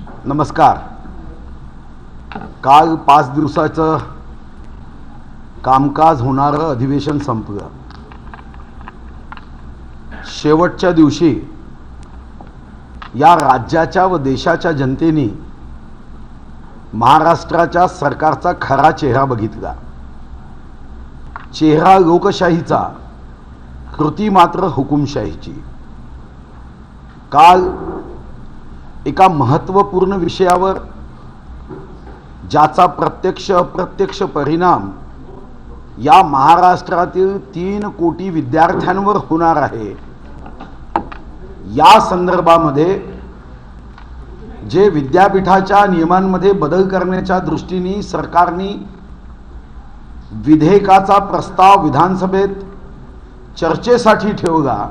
नमस्कार. काल 5 दिवसाचं कामकाज होणारं अधिवेशन संपलं. शेवटच्या दिवशी या राज्याच्या व देशाच्या जनतेने महाराष्ट्राच्या सरकारचा खरा चेहरा बघितला. चेहरा लोकशाहीचा, कृती मात्र हुकुमशाहीची. काल एका महत्त्वपूर्ण विषयावर ज्याचा प्रत्यक्ष अप्रत्यक्ष परिणाम या महाराष्ट्रातील 3 कोटी विद्यार्थ्यांवर होणार आहे, या संदर्भामध्ये जे विद्यापीठाच्या नियमांमध्ये बदल करण्याच्या दृष्टीने सरकारने विधेयकाचा प्रस्ताव विधानसभेत चर्चेसाठी ठेवला.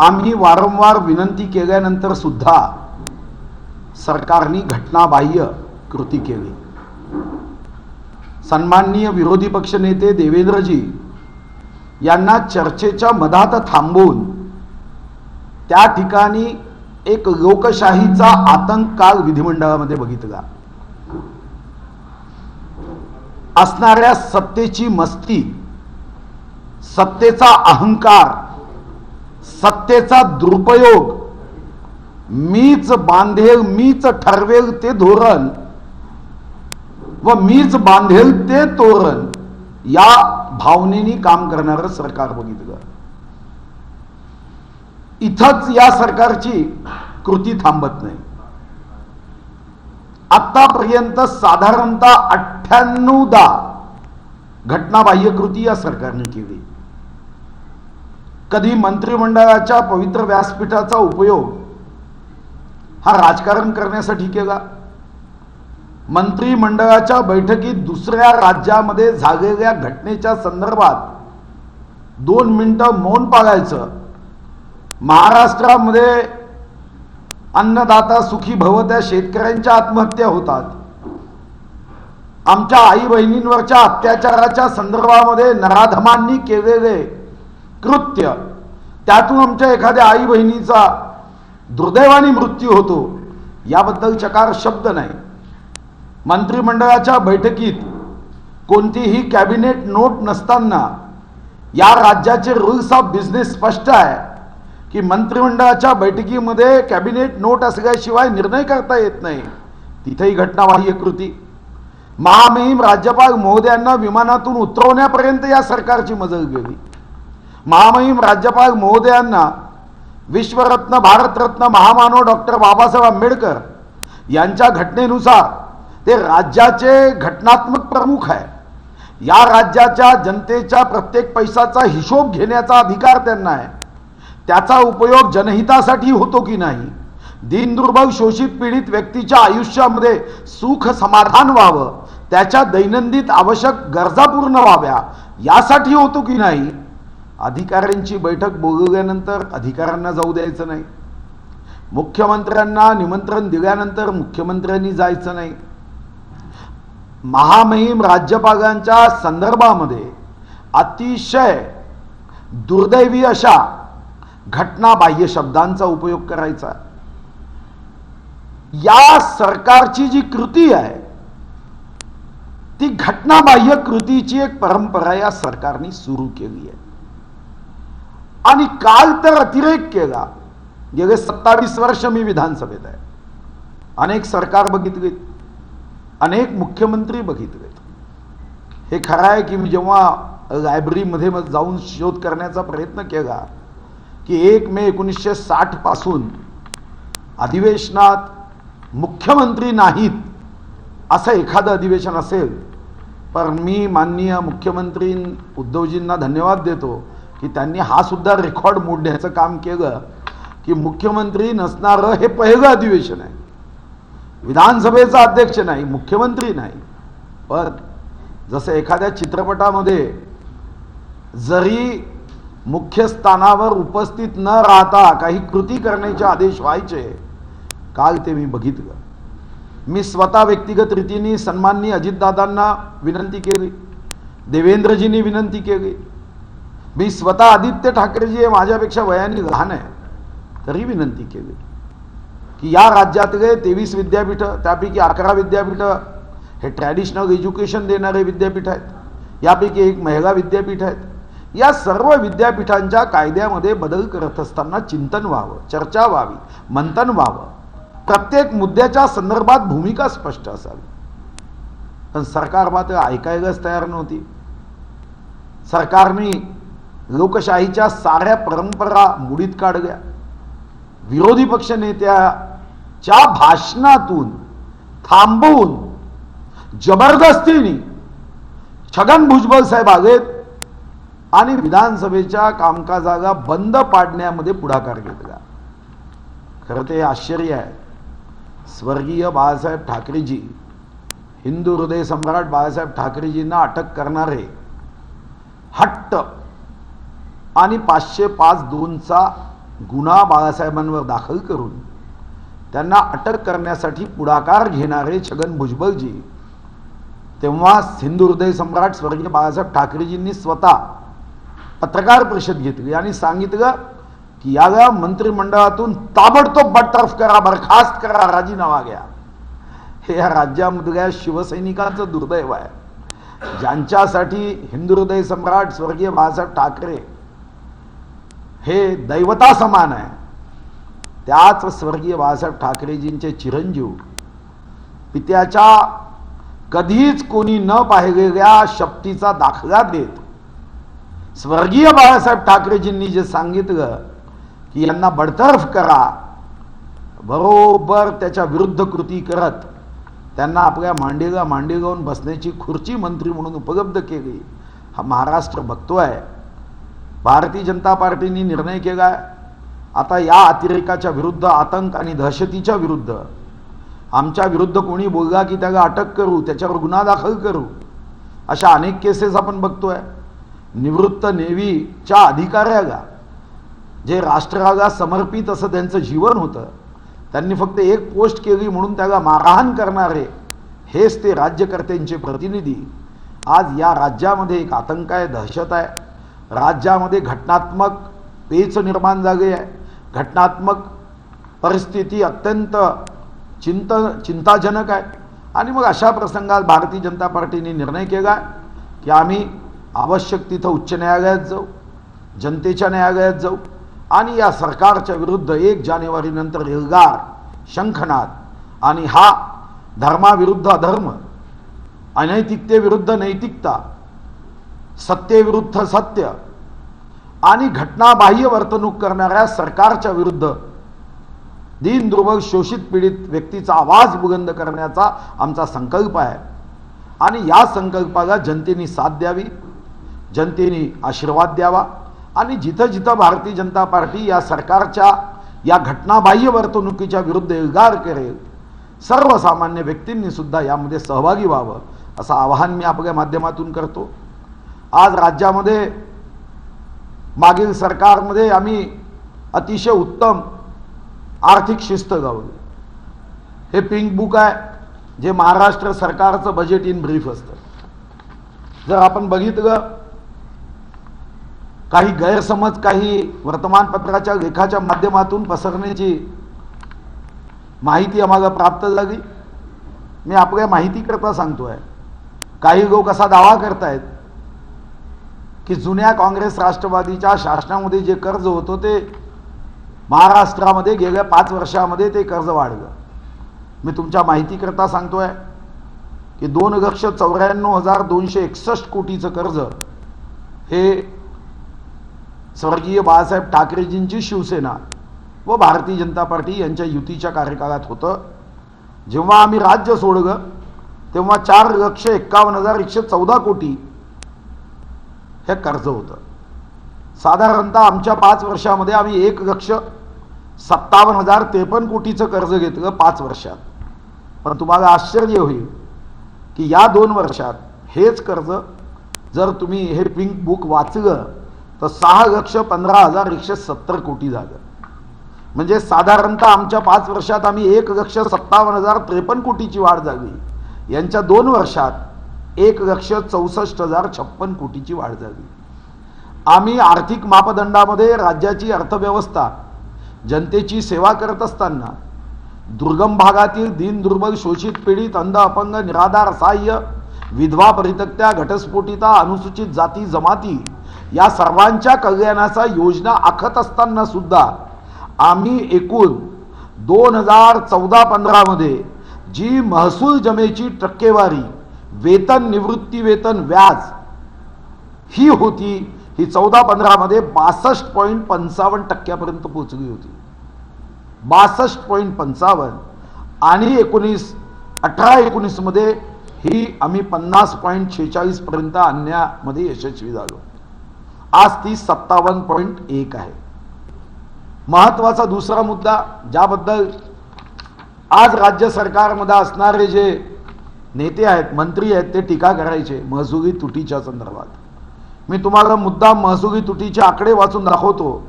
आम्ही वारंवार विनंती केल्यानंतर सुद्धा सरकारने घटनाबाह्य कृती केली. सन्माननीय विरोधी पक्षनेते देवेंद्रजी यांना चर्चेच्या मधात थांबवून त्या ठिकाणी एक लोकशाहीचा आतंक काल विधिमंडळामध्ये बघितला. असणाऱ्या सत्तेची मस्ती, सत्तेचा अहंकार, सत्तेचा दुरुपयोग, मीच बांधेल मीच ठरवेल ते धोरण व मीच बांधेल ते तोरण, या भावनेने काम करणारं सरकार बघितलं. इथंच या सरकारची कृती थांबत नाही. आतापर्यंत साधारणतः 98दा घटनाबाह्य कृती या सरकारने केली. कधी मंत्रिमंडळाच्या पवित्र व्यासपीठाचा उपयोग हा राजकारण करण्यासाठी केला. मंत्रिमंडळाच्या बैठकीत दुसऱ्या राज्यामध्ये झालेल्या घटनेच्या संदर्भात 2 मिनिटं मौन पाळायचं. महाराष्ट्रामध्ये अन्नदाता सुखी भव, त्या शेतकऱ्यांच्या आत्महत्या होतात. आमच्या आई बहिणींवरच्या अत्याचाराच्या संदर्भामध्ये नराधमांनी केलेले कृत्य, त्यातून आमच्या एखाद्या आई बहिणीचा दुर्दैवाने मृत्यू होतो, याबद्दल चकार शब्द नाही. मंत्रिमंडळाच्या बैठकीत कोणतीही कॅबिनेट नोट नसताना या राज्याचे रूल्स ऑफ बिझनेस स्पष्ट आहे की मंत्रिमंडळाच्या बैठकीमध्ये कॅबिनेट नोट असल्याशिवाय निर्णय करता येत नाही. तिथेही घटनाबाह्य कृती. महामहिम राज्यपाल महोदयांना विमानातून उतरवण्यापर्यंत या सरकारची मजल गेली. महामहिम राज्यपाल महोदयांना विश्वरत्न, भारतरत्न, महामानव डॉक्टर बाबासाहेब आंबेडकर यांच्या घटनेनुसार ते राज्याचे घटनात्मक प्रमुख आहे. या राज्याच्या जनतेच्या प्रत्येक पैशाचा हिशोब घेण्याचा अधिकार त्यांना आहे. त्याचा उपयोग जनहितासाठी होतो की नाही, दीनदुर्बल शोषित पीडित व्यक्तीच्या आयुष्यामध्ये सुख समाधान व्हावं, त्याच्या दैनंदिन आवश्यक गरजा पूर्ण व्हाव्या, यासाठी होतो की नाही, अधिकाऱ्यांची बैठक बोलवल्यानंतर अधिकाऱ्यांना जाऊ द्यायचं नाही. मुख्यमंत्र्यांना निमंत्रण दिल्यानंतर मुख्यमंत्र्यांनी जायचं नाही. महामहिम राज्यपालांच्या संदर्भामध्ये अतिशय दुर्दैवी अशा घटनाबाह्य शब्दांचा उपयोग करायचा. या सरकारची जी कृती आहे ती घटनाबाह्य कृतीची एक परंपरा या सरकारने सुरू केली आहे. आणि काल तर अतिरेक केला. गेले 27 वर्ष मी विधानसभेत आहे. अनेक सरकार बघितले, अनेक मुख्यमंत्री बघितले. हे खरं आहे की मी जेव्हा लायब्ररीमध्ये जाऊन शोध करण्याचा प्रयत्न केला की 1 मे 1960 पासून अधिवेशनात मुख्यमंत्री नाहीत असं एखादं अधिवेशन असेल, पण मी माननीय मुख्यमंत्री उद्धवजींना धन्यवाद देतो की त्यांनी हा सुद्धा रेकॉर्ड मोडण्याचं काम केलं की मुख्यमंत्री नसणारं हे पहिलं अधिवेशन आहे. विधानसभेचा अध्यक्ष नाही, मुख्यमंत्री नाही. पण जसं एखाद्या चित्रपटामध्ये जरी मुख्य स्थानावर उपस्थित न राहता काही कृती करण्याचे आदेश व्हायचे, काल ते मी बघितलं. मी स्वतः व्यक्तिगत रीतीने सन्माननीय अजितदादांना विनंती केली, देवेंद्रजींनी विनंती केली. मी स्वतः आदित्य ठाकरेजी माझ्यापेक्षा वयाने लहान आहे तरी विनंती केली. की या राज्यातले 23 विद्यापीठ, त्यापैकी 11 विद्यापीठ हे ट्रॅडिशनल एज्युकेशन देणारे विद्यापीठ आहेत, यापैकी एक महिला विद्यापीठ आहेत. या सर्व विद्यापीठांच्या कायद्यामध्ये बदल करत असताना चिंतन व्हावं, चर्चा व्हावी, मंथन व्हावं, प्रत्येक मुद्द्याच्या संदर्भात भूमिका स्पष्ट असावी. पण सरकार मात्र ऐकायलाच तयार नव्हती. सरकारने लोकशाहीच्या साऱ्या परंपरा मुडीत काढल्या. विरोधी पक्ष नेत्याच्या भाषणातून थांबवून जबरदस्तीने छगन भुजबळ साहेब आलेत आणि विधानसभेच्या कामकाजाला बंद पाडण्यामध्ये पुढाकार घेतला. खरं ते आश्चर्य आहे. स्वर्गीय बाळासाहेब ठाकरेजी, हिंदू हृदय सम्राट बाळासाहेब ठाकरेजींना अटक करणारे हट्ट आणि 505(2)चा गुन्हा बाळासाहेबांवर दाखल करून त्यांना अटक करण्यासाठी पुढाकार घेणारे छगन भुजबळजी, तेव्हा हिंदू हृदय सम्राट स्वर्गीय बाळासाहेब ठाकरेजींनी स्वतः पत्रकार परिषद घेतली आणि सांगितलं की याला मंत्रिमंडळातून ताबडतोब बरतरफ करा, बरखास्त करा, राजीनामा घ्या. हे या राज्यामधल्या शिवसैनिकांचं दुर्दैव आहे. ज्यांच्यासाठी हिंदू हृदय सम्राट स्वर्गीय बाळासाहेब ठाकरे हे दैवता समान आहे, त्याच स्वर्गीय बाळासाहेब ठाकरेजींचे चिरंजीव पित्याच्या कधीच कोणी न पाहिलेल्या शक्तीचा दाखला देत स्वर्गीय बाळासाहेब ठाकरेजींनी जे सांगितलं की यांना बडतर्फ करा, बरोबर त्याच्या विरुद्ध कृती करत त्यांना आपल्या मांडीला मांडी लावून बसण्याची खुर्ची मंत्री म्हणून उपलब्ध केली. हा महाराष्ट्र बघतोय. भारतीय जनता पार्टीने निर्णय केला, आता या अतिरेकाच्या विरुद्ध, आतंक आणि दहशतीच्या विरुद्ध आमच्या विरुद्ध कोणी बोलला की त्याला अटक करू, त्याच्यावर गुन्हा दाखल करू. अशा अनेक केसेस आपण बघतोय. निवृत्त नेव्हीच्या अधिकाऱ्याला, जे राष्ट्राला समर्पित असं त्यांचं जीवन होतं, त्यांनी फक्त एक पोस्ट केली म्हणून त्याला मारहाण करणारे हेच ते राज्यकर्त्यांचे प्रतिनिधी आज या राज्यामध्ये एक आतंक आहे, दहशत आहे. राज्यामध्ये घटनात्मक पेच निर्माण झाली आहे. घटनात्मक परिस्थिती अत्यंत चिंताजनक आहे. आणि मग अशा प्रसंगात भारतीय जनता पार्टीने निर्णय केला की आम्ही आवश्यक तिथं उच्च न्यायालयात जाऊ, जनतेच्या न्यायालयात जाऊ आणि या सरकारच्या विरुद्ध 1 जानेवारीनंतर एल्गार, शंखनाद आणि हा धर्माविरुद्ध अधर्म, अनैतिकतेविरुद्ध नैतिकता, सत्तेविरुद्ध सत्य आणि घटनाबाह्य वर्तणूक करणाऱ्या सरकारच्या विरुद्ध दीन दुर्बल शोषित पीडित व्यक्तीचा आवाज बुलंद करण्याचा आमचा संकल्प आहे. आणि या संकल्पाला जनतेने साथ द्यावी, जनतेने आशीर्वाद द्यावा आणि जिथं जिथं भारतीय जनता पार्टी या सरकारच्या या घटनाबाह्य वर्तणुकीच्या विरुद्ध एल्गार करेल, सर्वसामान्य व्यक्तींनी सुद्धा यामध्ये सहभागी व्हावं असं आवाहन मी आपल्या माध्यमातून करतो. आज राज्यामध्ये मागील सरकारमध्ये आम्ही अतिशय उत्तम आर्थिक शिस्त गावली. हे पिंक बुक आहे, जे महाराष्ट्र सरकारचं बजेट इन ब्रीफ असतं. जर आपण बघितलं, काही गैरसमज काही वर्तमानपत्राच्या लेखाच्या माध्यमातून पसरण्याची माहिती आम्हाला प्राप्त झाली. मी आपल्या माहितीकरता सांगतोय. काही लोक असा दावा करतायत की जुन्या काँग्रेस राष्ट्रवादीच्या शासनामध्ये जे कर्ज होतं ते महाराष्ट्रामध्ये गेल्या 5 वर्षामध्ये ते कर्ज वाढलं. मी तुमच्या माहितीकरता सांगतोय की 2,94,261 कोटीचं कर्ज हे स्वर्गीय बाळासाहेब ठाकरेजींची शिवसेना व भारतीय जनता पार्टी यांच्या युतीच्या कार्यकाळात होतं. जेव्हा आम्ही राज्य सोडलं तेव्हा 4,51,114 कोटी हे कर्ज होतं. साधारणतः आमच्या 5 वर्षामध्ये आम्ही 1,57,053 कोटीचं कर्ज घेतलं 5 वर्षात. पण तुम्हाला आश्चर्य होईल की या 2 वर्षात हेच कर्ज जर तुम्ही हे पिंक बुक वाचलं तर 6,15,170 कोटी झालं. म्हणजे साधारणतः आमच्या 5 वर्षात आम्ही 1,57,053 कोटीची वाढ झाली. यांच्या 2 वर्षात 1,64,056 कोटीची वाढ झाली. आम्ही आर्थिक मापदंडामध्ये राज्याची अर्थव्यवस्था जनतेची सेवा करत असताना दुर्गम भागातील दीन दुर्बल शोषित पीडित अंध अपंग निराधार असहाय्य विधवा परित्यक्त्या घटस्फोटिता अनुसूचित जाती जमाती या सर्वांच्या कल्याणाचा योजना आखत असताना सुद्धा आम्ही एकूण 2014-15 मध्ये जी महसूल जमेची टक्केवारी वेतन निवृत्ती वेतन व्याज ही होती ही 14-15 मध्ये 62.55% पोहोचली होती. 62.55 आणि 18-19 मध्ये ही आम्ही 50.46 पर्यंत आणण्यामध्ये यशस्वी झालो. आज ती 57.1 आहे. महत्वाचा दुसरा मुद्दा ज्याबद्दल आज राज्य सरकारमध्ये असणारे जे नेते आहेत मंत्री आहेत ते टीका करायचे महसुली तुटीच्या संदर्भात. मी तुम्हाला मुद्दाम महसुली तुटीचे आकडे वाचून दाखवतो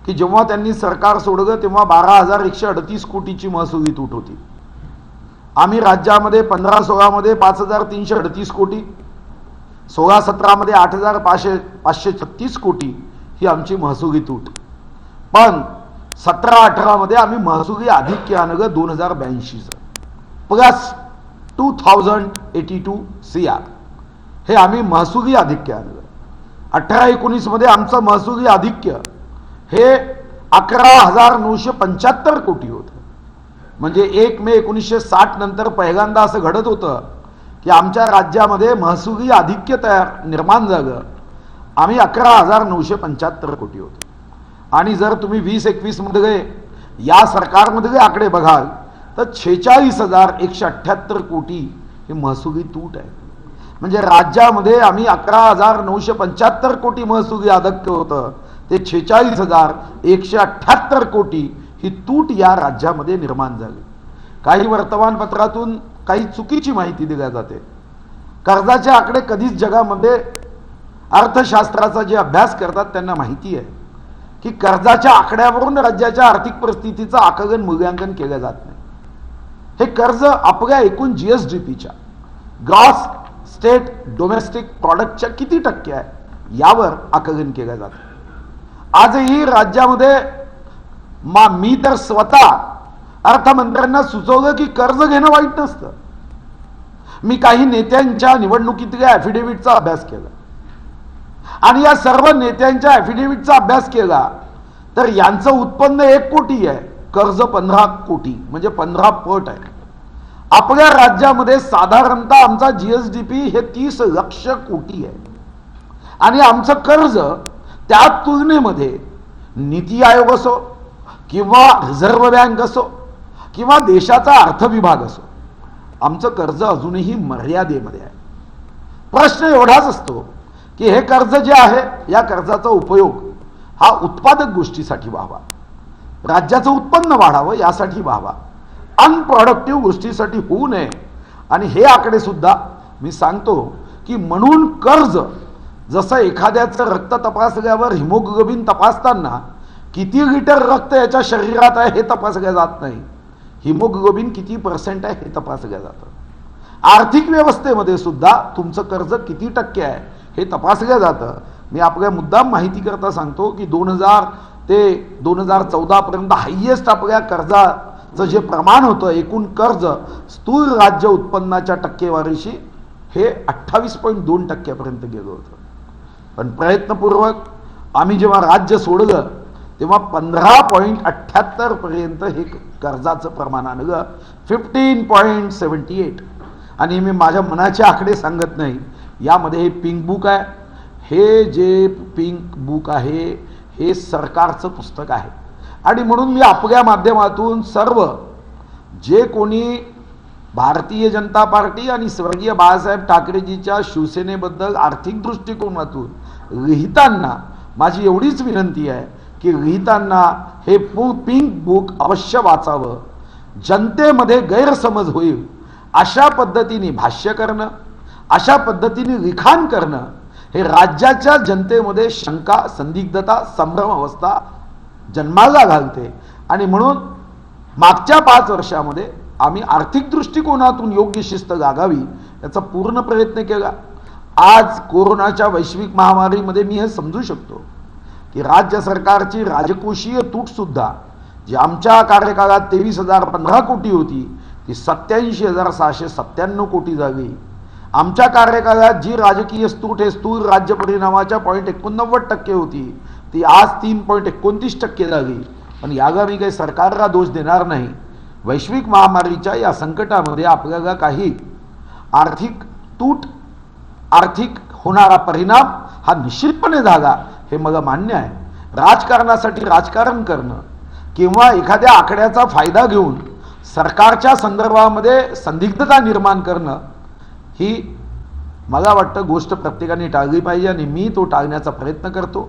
की जेव्हा त्यांनी सरकार सोडलं तेव्हा 12,138 कोटीची महसुली तूट होती. आम्ही राज्यामध्ये 15-16 मध्ये 5,338 कोटी, 16-17 मध्ये 8,536 कोटी ही आमची महसुली तूट. पण 17-18 मध्ये आम्ही महसुली आधिक्य आणलं 2,082 प्लस 2,082 CR हे आम्ही महसुली आधिक्य आणलं. 18-19 मध्ये आमचं महसुली आधिक्य हे 11,975 कोटी होतं. म्हणजे 1 मे 1960 नंतर पहिल्यांदा असं घडत होतं की आमच्या राज्यामध्ये महसुली आधिक्य निर्माण झालं. आम्ही 11,975 कोटी होतो. आणि जर तुम्ही 20-21 मध्ये या सरकारमधले आकडे बघाल तर 46,178 कोटी ही महसुली तूट आहे. म्हणजे राज्यामध्ये आम्ही 11,975 कोटी महसुली आधिक्य होतं ते 46,178 कोटी ही तूट या राज्यामध्ये निर्माण झाली. काही वर्तमानपत्रातून काही चुकीची माहिती दिली जाते. कर्जाचे आकडे कधीच जगामध्ये अर्थशास्त्राचा जे अभ्यास करतात त्यांना माहिती आहे की कर्जाच्या आकड्यावरून राज्याच्या आर्थिक परिस्थितीचं आकलन मूल्यांकन केलं जात नाही. हे कर्ज आपल्या एकूण GSDPच्या ग्रॉस स्टेट डोमेस्टिक प्रॉडक्टच्या किती टक्के आहे यावर आकलन केलं जातं. आजही राज्यामध्ये मी तर स्वतः अर्थमंत्र्यांना सुचवलं की कर्ज घेणं वाईट नसतं. मी काही नेत्यांच्या निवडणुकीतल्या ॲफिडेव्हिटचा अभ्यास केला आणि या सर्व नेत्यांच्या ॲफिडेव्हिटचा अभ्यास केला तर यांचं उत्पन्न 1 कोटी आहे, कर्ज 15 कोटी म्हणजे 15 पट आहे. आपल्या राज्यामध्ये साधारणतः आमचा GSDP हे 30 लक्ष कोटी आहे आणि आमचं कर्ज त्या तुलनेमध्ये नीती आयोग असो किंवा रिझर्व्ह बँक असो किंवा देशाचा अर्थ विभाग असो आमचं कर्ज अजूनही मर्यादेमध्ये आहे. प्रश्न एवढाच असतो की हे कर्ज जे आहे या कर्जाचा उपयोग हा उत्पादक गोष्टीसाठी व्हावा, राज्याचं उत्पन्न वाढावं यासाठी व्हावा, अनप्रॉडक्टिव्ह गोष्टीसाठी होऊ नये. आणि हे आकडे सुद्धा मी सांगतो की म्हणून कर्ज जसं एखाद्याचं रक्त तपासल्यावर हिमोग्लोबिन तपासताना किती लिटर रक्त याच्या शरीरात आहे हे तपासलं जात नाही, हिमोग्लोबिन किती % आहे हे तपासलं जातं. आर्थिक व्यवस्थेमध्ये सुद्धा तुमचं कर्ज किती टक्के आहे हे तपासलं जातं. मी आपल्या मुद्दाम माहिती करता सांगतो की 2000 ते 2014 पर्यंत हायएस्ट आपल्या कर्जाचं जे प्रमाण होतं एकूण कर्ज स्थूल राज्य उत्पन्नाच्या टक्केवारीशी हे 28.2% पर्यंत गेलं होतं. पण प्रयत्नपूर्वक आम्ही जेव्हा राज्य सोडलं तेव्हा 15.78 पर्यंत हे कर्जाचं प्रमाण आणलं, 15.78. आणि मी माझ्या मनाचे आकडे सांगत नाही, यामध्ये हे पिंक बुक आहे. हे जे पिंक बुक आहे हे सरकारचं पुस्तक आहे आणि म्हणून मी आपल्या माध्यमातून सर्व जे कोणी भारतीय जनता पार्टी आणि स्वर्गीय बाळासाहेब ठाकरेजीच्या शिवसेनेबद्दल आर्थिक दृष्टिकोनातून लिहिताना माझी एवढीच विनंती आहे की लिहिताना हे पिंक बुक अवश्य वाचावं. जनतेमध्ये गैरसमज होईल अशा पद्धतीने भाष्य करणं, अशा पद्धतीने लिखाण करणं हे राज्याच्या जनतेमध्ये शंका, संदिग्धता, संभ्रम अवस्था जन्माला घालते. आणि म्हणून मागच्या 5 वर्षामध्ये आम्ही आर्थिक दृष्टिकोनातून योग्य शिस्त लागावी याचा पूर्ण प्रयत्न केला. आज कोरोनाच्या वैश्विक महामारीमध्ये मी हे समजू शकतो की राज्य सरकारची राजकोषीय तूट सुद्धा जी आमच्या कार्यकाळात 23,015 कोटी होती ती 87,697 कोटी झाली. आमच्या कार्यकाळात जी राजकीय स्तूट हे स्थूल राज्य परिणामाच्या 0.89% होती ती आज 3.29% झाली. पण याला मी काही सरकारला दोष देणार नाही. वैश्विक महामारीच्या या संकटामध्ये आपल्याला काही आर्थिक तूट, आर्थिक होणारा परिणाम हा निश्चितपणे झाला, हे मला मान्य आहे. राजकारणासाठी राजकारण करणं किंवा एखाद्या आकड्याचा फायदा घेऊन सरकारच्या संदर्भामध्ये संदिग्धता निर्माण करणं ही मला वाटतं गोष्ट प्रत्येकाने टाळली पाहिजे आणि मी तो टाळण्याचा प्रयत्न करतो.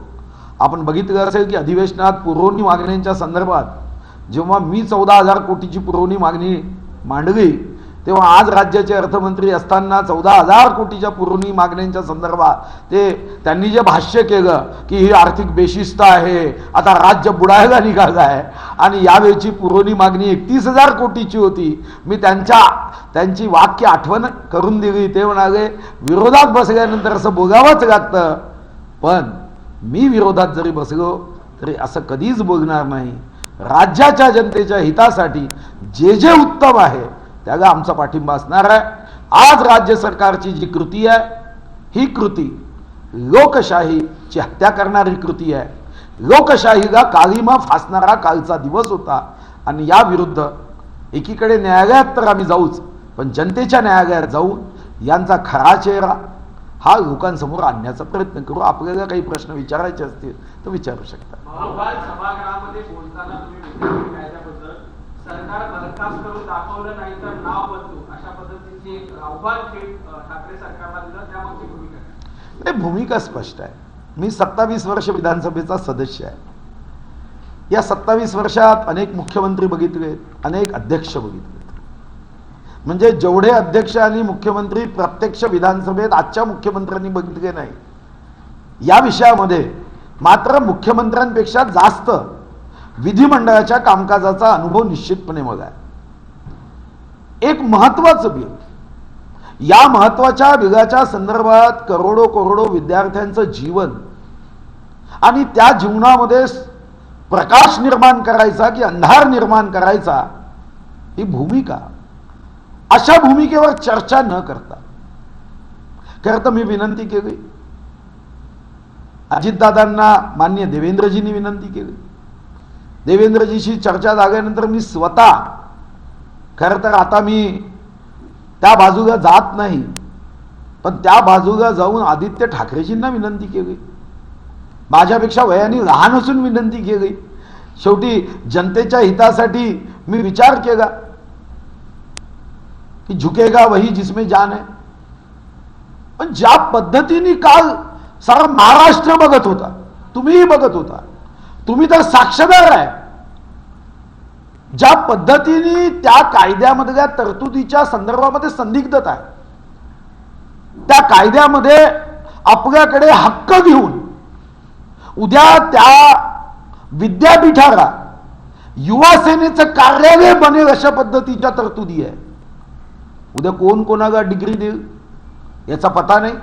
आपण बघितलं असेल की अधिवेशनात पुरवणी मागण्यांच्या संदर्भात जेव्हा मी 14,000 कोटीची पुरवणी मागणी मांडली तेव्हा आज राज्याचे अर्थमंत्री असताना 14,000 कोटीच्या पुरवणी मागण्यांच्या संदर्भात त्यांनी जे भाष्य केलं की ही आर्थिक बेशिस्त आहे, आता राज्य बुडायला निघालं आहे आणि यावेळची पुरवणी मागणी 31,000 कोटीची होती. मी त्यांची वाक्य आठवण करून दिली. ते म्हणाले विरोधात बसल्यानंतर असं बोलावंच लागतं, पण मी विरोधात जरी बसलो तरी असं कधीच बोलणार नाही. राज्याच्या जनतेच्या हितासाठी जे जे उत्तम आहे त्याला आमचा पाठिंबा असणार आहे. आज राज्य सरकारची जी कृती आहे ही कृती लोकशाहीची हत्या करणारी कृती आहे. लोकशाहीला काळीमा फासणारा कालचा दिवस होता आणि या विरुद्ध एकीकडे न्यायालयात तर आम्ही जाऊच, पण जनतेच्या न्यायालयात जाऊन यांचा खरा चेहरा हा लोकांसमोर आणण्याचा प्रयत्न करू. आपल्याला काही प्रश्न विचारायचे असतील तर विचारू शकता. सभागृहामध्ये बोलताना तुम्ही कायद्याबद्दल सरकार बरखास्त करून दाखवलं नाही तर नाव बदलू अशा पद्धतीची एक आव्हान ठाकरे सरकारला दिलं, त्यामागची भूमिका नाही, भूमिका स्पष्ट आहे. मी 27 वर्ष विधानसभेचा सदस्य आहे. या 27 वर्षात अनेक मुख्यमंत्री बघितले, अनेक अध्यक्ष बघितले. म्हणजे जेवढे अध्यक्ष आणि मुख्यमंत्री प्रत्यक्ष विधानसभेत आजच्या मुख्यमंत्र्यांनी बघितले नाही, या विषयामध्ये मात्र मुख्यमंत्र्यांपेक्षा जास्त विधिमंडळाच्या कामकाजाचा अनुभव निश्चितपणे मला आहे. एक महत्वाचं बिल, या महत्वाच्या बिलाच्या संदर्भात करोडो विद्यार्थ्यांचं जीवन आणि त्या जीवनामध्ये प्रकाश निर्माण करायचा की अंधार निर्माण करायचा ही भूमिका, अशा भूमिकेवर चर्चा न करता खरं तर मी विनंती केली, अजितदादांना मान्य देवेंद्रजींनी विनंती केली. देवेंद्रजीशी चर्चा झाल्यानंतर मी स्वतः खरं तर आता मी त्या बाजूला जात नाही, पण त्या बाजूला जाऊन आदित्य ठाकरेजींना विनंती केली. माझ्यापेक्षा वयाने लहान असून विनंती केली. शेवटी जनतेच्या हितासाठी मी विचार केला की झुकेगा वही जिसमें जान है. पण ज्या पद्धतीने काल सारा महाराष्ट्र बघत होता, तुम्हीही बघत होता, तुम्ही तर साक्षीदार आहे, ज्या पद्धतीने त्या कायद्यामधल्या तरतुदीच्या संदर्भामध्ये संदिग्धता आहे, त्या कायद्यामध्ये आपल्याकडे हक्क घेऊन उद्या त्या विद्यापीठाला युवा सेनेचं कार्यालय बनेल अशा पद्धतीच्या तरतुदी आहे. उद्या कोण कोणाला डिग्री देईल याचा पता नाही.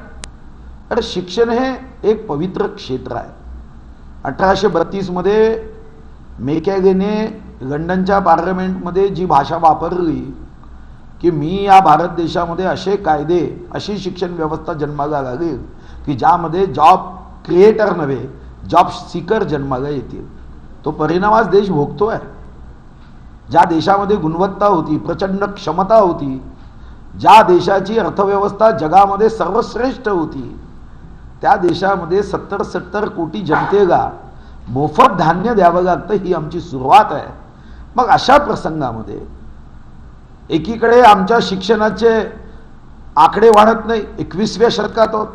अरे शिक्षण हे एक पवित्र क्षेत्र आहे. 1832 मध्ये मेकॅगेने लंडनच्या पार्लमेंटमध्ये जी भाषा वापरली की मी या भारत देशामध्ये असे कायदे, अशी शिक्षण व्यवस्था जन्माला लागेल की ज्यामध्ये जॉब क्रिएटर नव्हे जॉब सीकर जन्माला येतील. तो परिणाम आज देश भोगतोय. ज्या देशामध्ये गुणवत्ता होती, प्रचंड क्षमता होती, ज्या देशाची अर्थव्यवस्था जगामध्ये सर्वश्रेष्ठ होती, त्या देशामध्ये 70 कोटी जनतेला मोफत धान्य द्यावं लागतं, ही आमची सुरुवात आहे. मग अशा प्रसंगामध्ये एकीकडे आमच्या शिक्षणाचे आकडे वाढत नाही, 21व्या शतकात आहोत,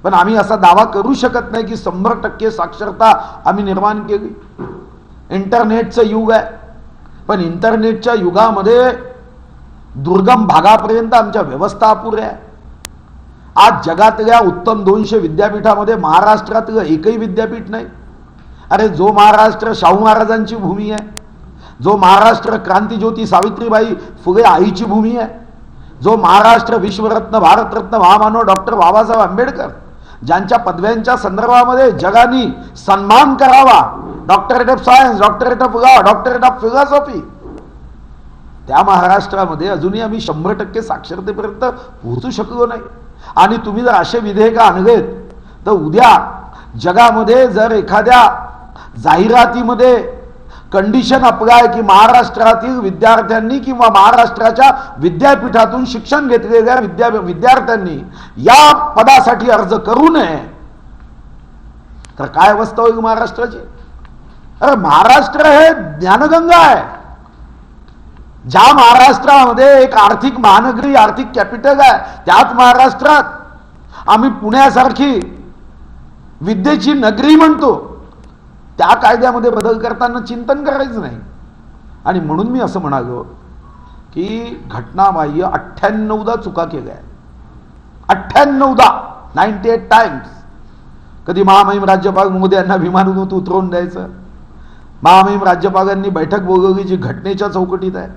पण आम्ही असा दावा करू शकत नाही की 100% साक्षरता आम्ही निर्माण केली. इंटरनेटचं युग आहे, पण इंटरनेटच्या युगामध्ये दुर्गम भागापर्यंत आमच्या व्यवस्था अपुऱ्या आहे. आज जगातल्या उत्तम 200 विद्यापीठामध्ये महाराष्ट्रातलं एकही विद्यापीठ नाही. अरे जो महाराष्ट्र शाहू महाराजांची भूमी आहे, जो महाराष्ट्र क्रांतिज्योती सावित्रीबाई फुले आईची भूमी आहे, जो महाराष्ट्र विश्वरत्न भारतरत्न महामानव डॉक्टर बाबासाहेब आंबेडकर ज्यांच्या पदव्यांच्या संदर्भामध्ये जगाने सन्मान करावा, doctorate of science, doctorate of law, doctorate of philosophy. त्या महाराष्ट्रामध्ये अजूनही आम्ही 100% साक्षरतेपर्यंत पोहोचू शकलो नाही. आणि तुम्ही जर असे विधेयक आणलेत तर उद्या जगामध्ये जर एखाद्या जाहिरातीमध्ये कंडिशन अप्लाय की महाराष्ट्रातील विद्यार्थ्यांनी किंवा महाराष्ट्राच्या विद्यापीठातून शिक्षण घेतलेल्या विद्यार्थ्यांनी या पदासाठी अर्ज करू नये, तर काय अवस्था होईल महाराष्ट्राची? अरे महाराष्ट्र हे ज्ञानगंगा आहे. ज्या महाराष्ट्रामध्ये एक आर्थिक महानगरी, आर्थिक कॅपिटल आहे, त्याच महाराष्ट्रात आम्ही पुण्यासारखी विद्येची नगरी म्हणतो. त्या कायद्यामध्ये बदल करताना चिंतन करायचं नाही. आणि म्हणून मी असं म्हणालो की घटनाबाह्य 98दा चुका केल्या आहेत. 98 टाइम्स. कधी महामहिम राज्यपाल महोदयांना विमानातून उतरवून द्यायचं, महामहिम राज्यपालांनी बैठक बोलवली जी घटनेच्या चौकटीत आहे,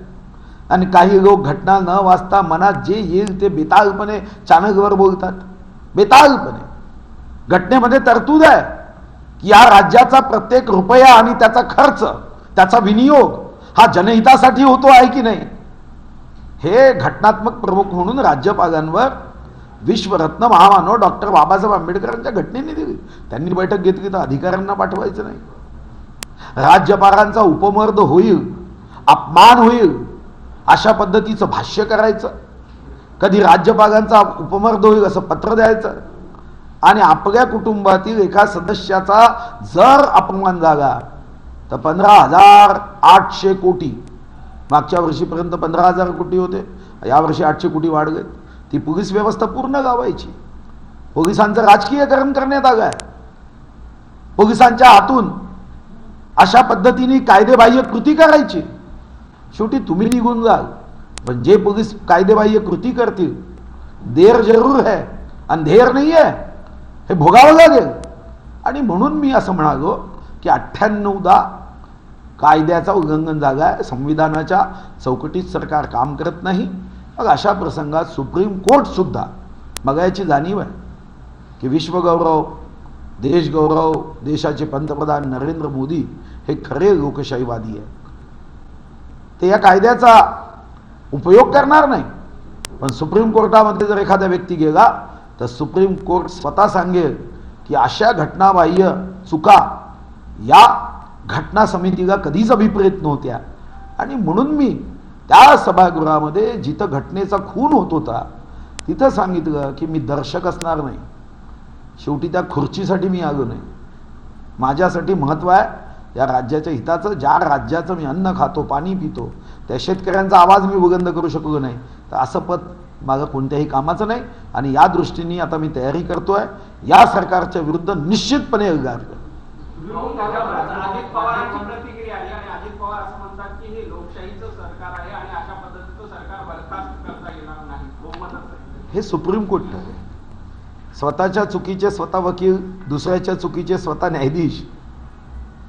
आणि काही लोक घटना न वाचता मनात जे येईल ते बेतालपणे चॅनलवर बोलतात. बेतालपणे. घटनेमध्ये तरतूद आहे की या राज्याचा प्रत्येक रुपया आणि त्याचा खर्च, त्याचा विनियोग हा जनहितासाठी होतो आहे की नाही, हे घटनात्मक प्रमुख म्हणून राज्यपालांवर विश्वरत्न महामानव डॉक्टर बाबासाहेब आंबेडकरांच्या घटनेने दिली. त्यांनी बैठक घेतली तर अधिकाऱ्यांना पाठवायचं नाही. राज्यपालांचा उपमर्द होईल, अपमान होईल अशा पद्धतीचं भाष्य करायचं, कधी राज्यपालांचा उपमर्द होईल असं पत्र द्यायचं, आणि आपल्या कुटुंबातील एका सदस्याचा जर अपमान झाला तर 15,800 कोटी, मागच्या वर्षीपर्यंत 15,000 कोटी होते, यावर्षी 800 कोटी वाढलेत. ती पोलीस व्यवस्था पूर्ण गावायची. पोलिसांचं राजकीयकरण करण्यात आलं आहे. पोलिसांच्या हातून अशा पद्धतीने कायदेबाह्य कृती करायची. शेवटी तुम्ही निघून जाल, पण जे पोलीस कायदेबाह्य कृती करतील, देर जरूर है अंधेर नाही आहे, हे भोगावं लागेल. आणि म्हणून मी असं म्हणालो की 98दा कायद्याचा उल्लंघन झाला आहे, संविधानाच्या चौकटीत सरकार काम करत नाही. मग अशा प्रसंगात सुप्रीम कोर्ट सुद्धा मग याची जाणीव आहे की विश्वगौरव, देशगौरव, देशाचे पंतप्रधान नरेंद्र मोदी हे खरे लोकशाहीवादी आहे. ते या कायद्याचा उपयोग करणार नाही. पण सुप्रीम कोर्टामध्ये जर एखादा व्यक्ती गेला तर सुप्रीम कोर्ट स्वतः सांगेल की अशा घटनाबाह्य चुका या घटना समितीला कधीच अभिप्रेत नव्हत्या. आणि म्हणून मी त्या सभागृहामध्ये जिथं घटनेचा खून होत होता तिथं सांगितलं की मी दर्शक असणार नाही. शेवटी त्या खुर्चीसाठी मी आलो नाही. माझ्यासाठी महत्त्व आहे या राज्याच्या हिताचं. ज्या राज्याचं मी अन्न खातो, पाणी पितो, त्या शेतकऱ्यांचा आवाज मी बुलंद करू शकलो नाही, तर असं पद माझं कोणत्याही कामाचं नाही. आणि या दृष्टीने आता मी तयारी करतोय या सरकारच्या विरुद्ध निश्चितपणे एल्गार करतो. अजित पवारांची प्रतिक्रिया आली आणि अजित पवार असं म्हणतात की हे लोकशाहीचं सरकार आहे आणि अशा पद्धतीचं सरकार बरखास्त करता येणार नाही, बहुमतच आहे. हे सुप्रीम कोर्ट आहे. स्वतःच्या चुकीचे स्वतः वकील, दुसऱ्याच्या चुकीचे स्वतः न्यायाधीश,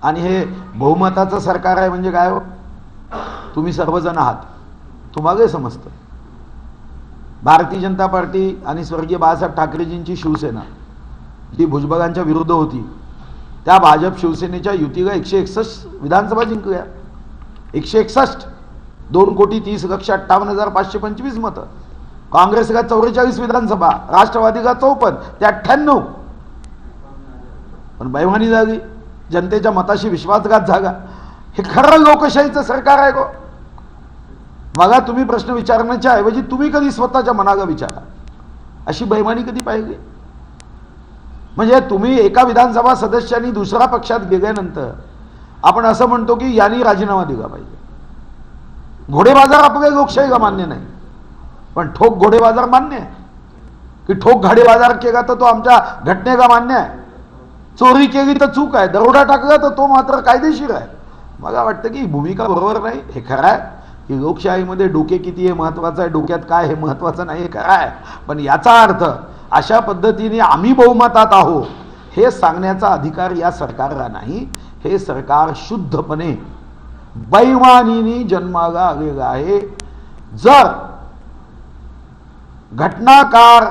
आणि हे बहुमताचं सरकार आहे म्हणजे काय हो? तुम्ही सर्वजण आहात, तुम्हाला समजतं. भारतीय जनता पार्टी आणि स्वर्गीय बाळासाहेब ठाकरेजींची शिवसेना जी भुजबळांच्या विरुद्ध होती, त्या भाजप शिवसेनेच्या युतीला 161 विधानसभा जिंकल्या. 161, 2,30,58,525 मतं. काँग्रेसला 44 विधानसभा, राष्ट्रवादीला 54, ते 98. पण बेईमानी झाली, जनतेच्या मताशी विश्वासघात झाला. हे खरं लोकशाहीचं सरकार आहे गो. मला तुम्ही प्रश्न विचारण्याच्या ऐवजी तुम्ही कधी स्वतःच्या मनाला विचारा, अशी बेईमानी कधी पाहिली? म्हणजे तुम्ही एका विधानसभा सदस्यांनी दुसऱ्या पक्षात गेल्यानंतर आपण असं म्हणतो की यांनी राजीनामा दिला पाहिजे. घोडेबाजार आपल्या लोकशाहीला मान्य नाही, पण ठोक घोडेबाजार मान्य आहे. की ठोक घोडेबाजार केला तर तो आमच्या घटनेला मान्य आहे. चोरी केली तर चूक आहे, दरोडा टाकला तर तो मात्र कायदेशीर आहे. मला वाटतं की ही भूमिका बरोबर नाही. हे खरं आहे की लोकशाहीमध्ये डोके किती हे महत्त्वाचं आहे, डोक्यात काय हे महत्त्वाचं नाही, हे खरं आहे. पण याचा अर्थ अशा पद्धतीने आम्ही बहुमतात आहोत हे सांगण्याचा अधिकार या सरकारला नाही. हे सरकार शुद्धपणे बेईमानीने जन्माला आलेलं आहे. जर घटनाकार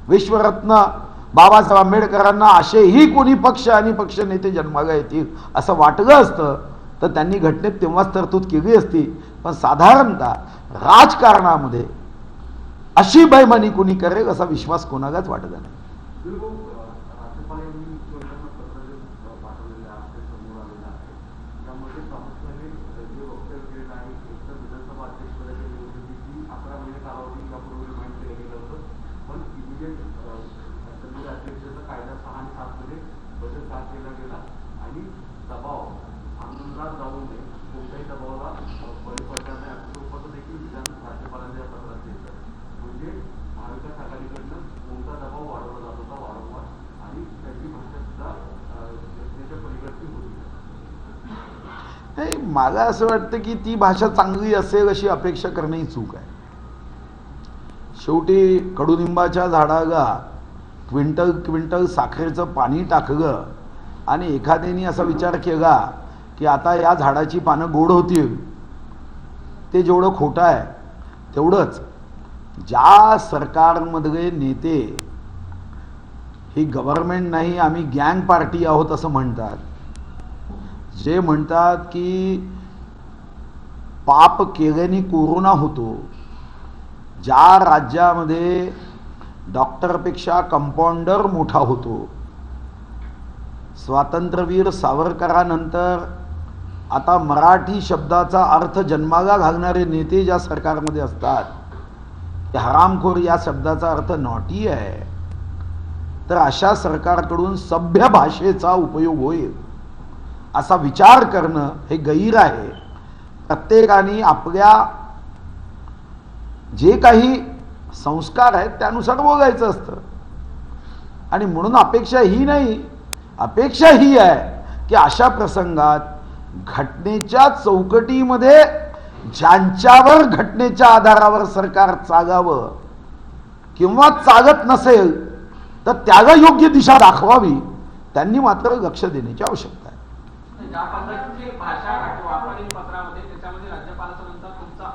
विश्वरत्न बाबासाहेब आंबेडकरांना असेही कोणी पक्ष आणि पक्षनेते जन्माला येतील असं वाटलं असतं तर त्यांनी घटनेत तेव्हाच तरतूद केली असती. पण साधारणतः राजकारणामध्ये अशी बेईमानी कोणी करेल असा विश्वास कोणालाच वाटत नाही. नाही, मला असं वाटतं की ती भाषा चांगली असेल अशी अपेक्षा करणे ही चूक आहे. शेवटी कडुनिंबाच्या झाडाला क्विंटल क्विंटल साखरेचं पाणी टाकलं आणि एखाद्याने असा विचार केला की आता या झाडाची पानं गोड होतील, ते जेवढं खोटं आहे तेवढंच ज्या सरकारमधले नेते ही गव्हर्नमेंट नाही आम्ही गँग पार्टी आहोत असं म्हणतात, जे म्हणतात की पाप केल्याने कोरोना होतो, ज्या राज्यामध्ये डॉक्टरपेक्षा कंपाऊंडर मोठा होतो, स्वातंत्र्यवीर सावरकरांनंतर आता मराठी शब्दाचा अर्थ जन्माला घालणारे नेते ज्या सरकारमध्ये असतात ते हरामखोर या शब्दाचा अर्थ नॉटी आहे, तर अशा सरकारकडून सभ्य भाषेचा उपयोग होईल असा विचार करणं हे गैर आहे. प्रत्येकाने आपल्या जे काही संस्कार आहेत त्यानुसार बोलायचं असतं. आणि म्हणून अपेक्षा ही नाही, अपेक्षा ही आहे की अशा प्रसंगात घटनेच्या चौकटीमध्ये ज्यांच्यावर घटनेच्या आधारावर सरकार चालावं किंवा चालत नसेल तर त्याला योग्य दिशा दाखवावी, त्यांनी मात्र लक्ष देण्याची आवश्यकता आहे. ज्या पद्धतीची भाषा वापरली पत्रामध्ये त्याच्यामध्ये राज्यपालाच्या नंतर तुमचा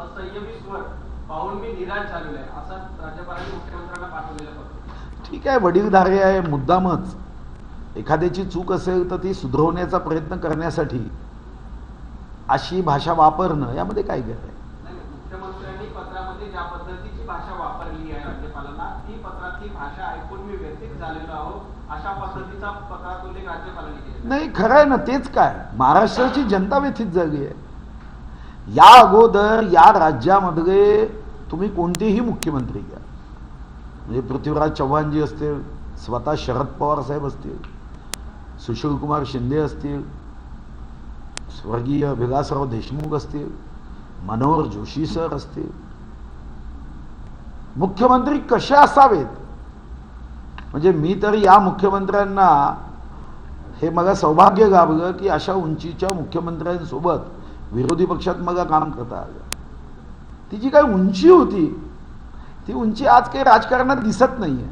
असंयमी स्वर पाहून मी निराश झालेलो आहे असं राज्यपालांनी मुख्यमंत्र्यांना पाठवलेलं पत्र. ठीक आहे, वडीलधारे आहे, मुद्दामच एखाद्याची चूक असेल तर ती सुधारवण्याचा प्रयत्न करण्यासाठी अशी भाषा वापरणं यामध्ये काय गैर आहे? मुख्यमंत्र्यांनी पत्रामध्ये ज्या पद्धतीची भाषा वापरली आहे राज्यपालांना ती पत्रातली भाषा ऐकून मी व्यथित झालेलो आहोत अशा पद्धतीचा पत्रात उल्लेख राज्यपालांनी केला. नाही, खरं आहे ना, तेच काय महाराष्ट्राची जनता व्यथित झाली आहे. या अगोदर या राज्यामध्ये तुम्ही कोणतेही मुख्यमंत्री घ्या, म्हणजे पृथ्वीराज चव्हाणजी असतील, स्वतः शरद पवार साहेब असतील, सुशीलकुमार शिंदे असतील, स्वर्गीय विलासराव देशमुख असतील, मनोहर जोशी सर असतील, मुख्यमंत्री कसे असावेत म्हणजे मी तर या मुख्यमंत्र्यांना हे मला सौभाग्य लाभलं की अशा उंचीच्या मुख्यमंत्र्यांसोबत विरोधी पक्षात मला काम करता आलं. ती जी काही उंची होती ती उंची आज काही राजकारणात दिसत नाहीये.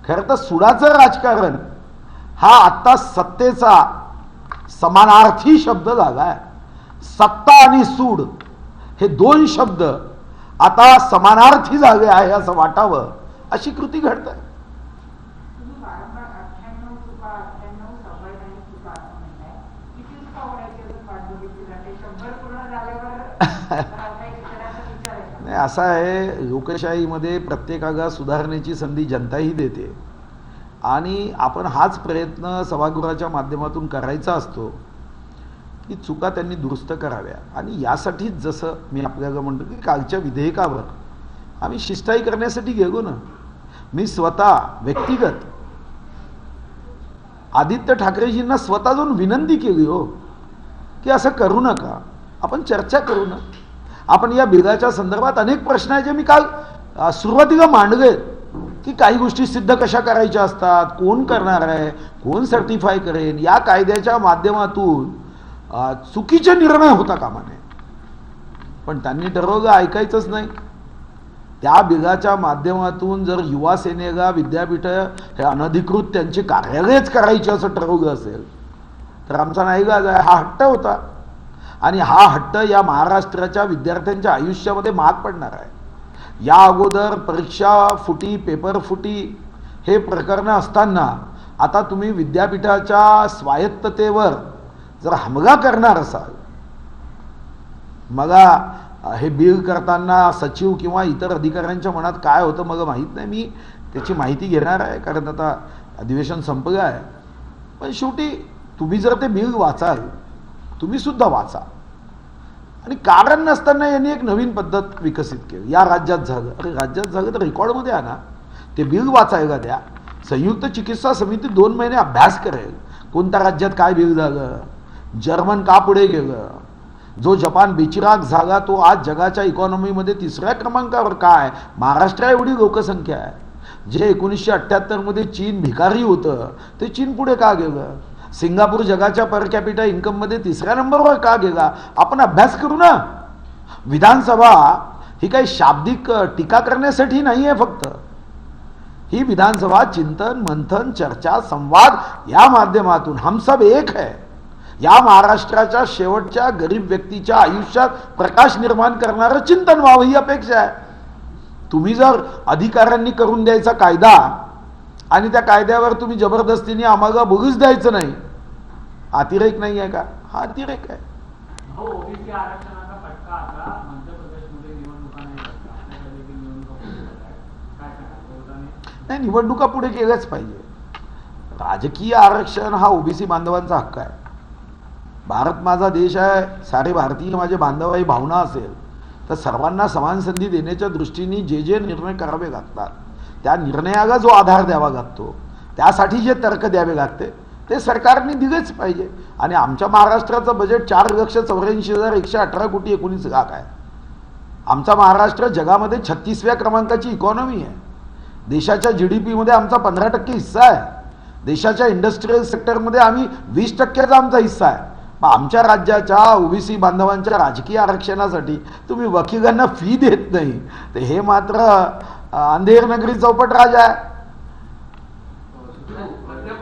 खरं तर सुडाचं राजकारण हा आत्ता सत्तेचा समानार्थी शब्द झालाय. सत्ता आणि सूड हे दोन शब्द आता समानार्थी झाले आहे असं वाटावं अशी कृती घडत आहे. नाही, असं आहे, लोकशाहीमध्ये प्रत्येकाला सुधारण्याची संधी जनताही देते आणि आपण हाच प्रयत्न सभागृहाच्या माध्यमातून करायचा असतो की चुका त्यांनी दुरुस्त कराव्या. आणि यासाठीच जसं मी आपल्याला म्हणतो की कालच्या विधेयकावर आम्ही शिष्टाई करण्यासाठी गेलो ना. मी स्वतः व्यक्तिगत आदित्य ठाकरेजींना स्वतः जाऊन विनंती केली हो की असं करू नका, आपण चर्चा करू ना. आपण या बिलाच्या संदर्भात अनेक प्रश्न आहेत जे मी काल सुरुवातीला मांडले की काही गोष्टी सिद्ध कशा करायच्या असतात, कोण करणार आहे, कोण सर्टिफाय करेन, या कायद्याच्या माध्यमातून चुकीचे निर्णय होता कामा नये. पण त्यांनी ठरवलं ऐकायचंच नाही. त्या बिलाच्या माध्यमातून जर युवा सेनेला विद्यापीठ हे अनधिकृत त्यांची कार्यालयच करायची असं ठरवलं असेल तर आमचा नाईलाज आहे. हा हट्ट होता आणि हा हट्ट या महाराष्ट्राच्या विद्यार्थ्यांच्या आयुष्यामध्ये महाग पडणार आहे. या अगोदर परीक्षा फुटी, पेपर फुटी हे प्रकरणं असताना आता तुम्ही विद्यापीठाच्या स्वायत्ततेवर जर हमगा करणार असाल, मला हे बिल करताना सचिव किंवा इतर अधिकाऱ्यांच्या मनात काय होतं मला माहीत नाही, मी त्याची माहिती घेणार आहे, कारण आता अधिवेशन संपलं आहे. पण शेवटी तुम्ही जर ते बिल वाचाल, तुम्ही सुद्धा वाचा. आणि कारण नसताना यांनी एक नवीन पद्धत विकसित केली. या राज्यात झालं, अरे राज्यात झालं तर रेकॉर्डमध्ये आणा, ते बिल वाचायला द्या. संयुक्त चिकित्सा समिती 2 महिने अभ्यास करेल, कोणत्या राज्यात काय बिल झालं, जर्मन का पुढे गेलं, जो जपान बेचिराग झाला तो आज जगाच्या इकॉनॉमीमध्ये 3ऱ्या क्रमांकावर का आहे, महाराष्ट्र एवढी लोकसंख्या आहे. जे 1978 मध्ये चीन भिकारी होतं ते चीन पुढे का गेलं, सिंगापूर जगाच्या पर कॅपिटा इन्कममध्ये 3ऱ्या नंबरवर का गेला. आपण अभ्यास करू ना. विधानसभा ही काही शाब्दिक टीका करण्यासाठी नाही आहे, फक्त ही विधानसभा चिंतन मंथन चर्चा संवाद या माध्यमातून हम सब एक है, या महाराष्ट्राच्या शेवटच्या गरीब व्यक्तीच्या आयुष्यात प्रकाश निर्माण करणारं चिंतन व्हावं ही अपेक्षा आहे. तुम्ही जर अधिकाऱ्यांनी करून द्यायचा कायदा आणि त्या कायद्यावर तुम्ही जबरदस्तीने आम्हाला बोलूच द्यायचं नाही, अतिरेक नाही आहे का? हा अतिरेक आहे. ओबीसी आरक्षणाचा फटका आता मध्य प्रदेशमध्ये निवडणुका नाही, निवडणुका पुढे केल्याच पाहिजे. राजकीय आरक्षण हा ओबीसी बांधवांचा हक्क आहे. भारत माझा देश आहे, सारे भारतीय माझे बांधव ही भावना असेल तर सर्वांना समान संधी देण्याच्या दृष्टीने जे जे निर्णय करावे लागतात त्या निर्णयाला जो आधार द्यावा लागतो, त्यासाठी जे तर्क द्यावे लागते ते सरकारने दिलेच पाहिजे. आणि आमच्या महाराष्ट्राचं बजेट 4,84,118 कोटी 19 लाख आहे. आमचा महाराष्ट्र जगामध्ये 36व्या क्रमांकाची इकॉनॉमी आहे. देशाच्या GDP मध्ये आमचा 15% हिस्सा आहे. देशाच्या इंडस्ट्रीयल सेक्टरमध्ये आम्ही 20%चा आमचा हिस्सा आहे. मग आमच्या राज्याच्या ओबीसी बांधवांच्या राजकीय आरक्षणासाठी तुम्ही वकिलांना फी देत नाही, तर हे मात्र अंधेर नगरी चौपट राजा आहे. मध्य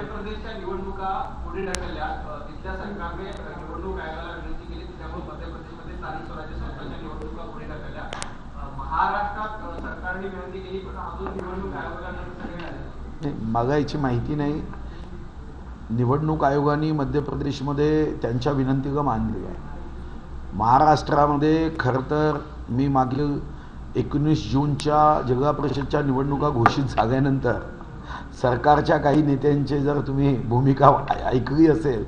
प्रदेशच्या निवडणुका पुढे ढकलल्या. तिथल्या सरकारने निवडणूक आयोगाला विनंती केली, त्यामुळे मध्य प्रदेशमध्ये स्थानिक स्वराज्य संस्थांच्या निवडणुका पुढे ढकलल्या. महाराष्ट्रात सरकारने विनंती केली पण अजून निवडणूक आयोगाला नोटीस आली. मला याची माहिती नाही. निवडणूक आयोगाने मध्य प्रदेशमध्ये त्यांच्या विनंतीला मान दिली आहे. महाराष्ट्रामध्ये खरं तर मी मागील 19 जूनच्या जिल्हा परिषदच्या निवडणुका घोषित झाल्यानंतर सरकारच्या काही नेत्यांचे जर तुम्ही भूमिका ऐकली असेल,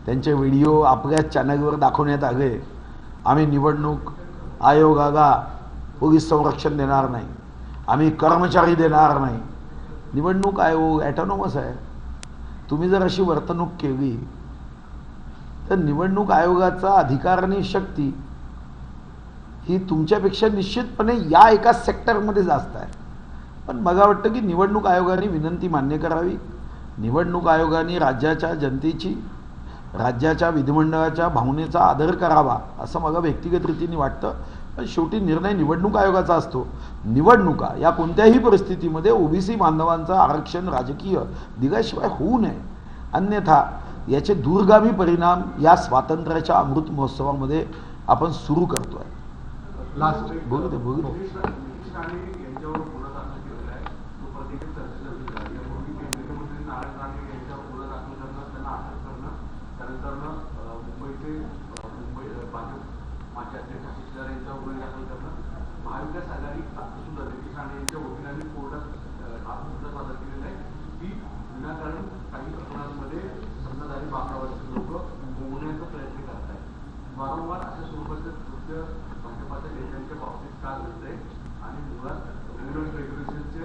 त्यांचे व्हिडिओ आपल्या चॅनलवर दाखवण्यात आले, आम्ही निवडणूक आयोगाला पोलीस संरक्षण देणार नाही, आम्ही कर्मचारी देणार नाही. निवडणूक आयोग ॲटोनॉमस आहे. तुम्ही जर अशी वर्तणूक केली तर निवडणूक आयोगाचा अधिकार आणि शक्ती ही तुमच्यापेक्षा निश्चितपणे या एका सेक्टरमध्ये जास्त आहे. पण मला वाटतं की निवडणूक आयोगाने विनंती मान्य करावी. निवडणूक आयोगाने राज्याच्या जनतेची, राज्याच्या विधिमंडळाच्या भावनेचा आदर करावा असं मला व्यक्तिगत रीतीने वाटतं. पण शेवटी निर्णय निवडणूक आयोगाचा असतो. निवडणुका या कोणत्याही परिस्थितीमध्ये ओबीसी बांधवांचं आरक्षण राजकीय दिल्याशिवाय होऊ नये, अन्यथा याचे दूरगामी परिणाम या स्वातंत्र्याच्या अमृत महोत्सवामध्ये आपण सुरू करतोय. लास्ट बोलू दे. महाविकास आघाडी सुद्धा नितीश राणे यांच्या वकिलांनी कोर्टात आत्महत्या सादर केलेला आहे की विनाकारण काही प्रकरणांमध्ये सत्ताधारी बाकावरचे लोक मोडण्याचा प्रयत्न करत आहेत. वारंवार अशा स्वरूपाचे कृत्य भाजपाच्या नेत्यांच्या बाबतीत का घडतंय आणि मुळात रेग्युलेशनचे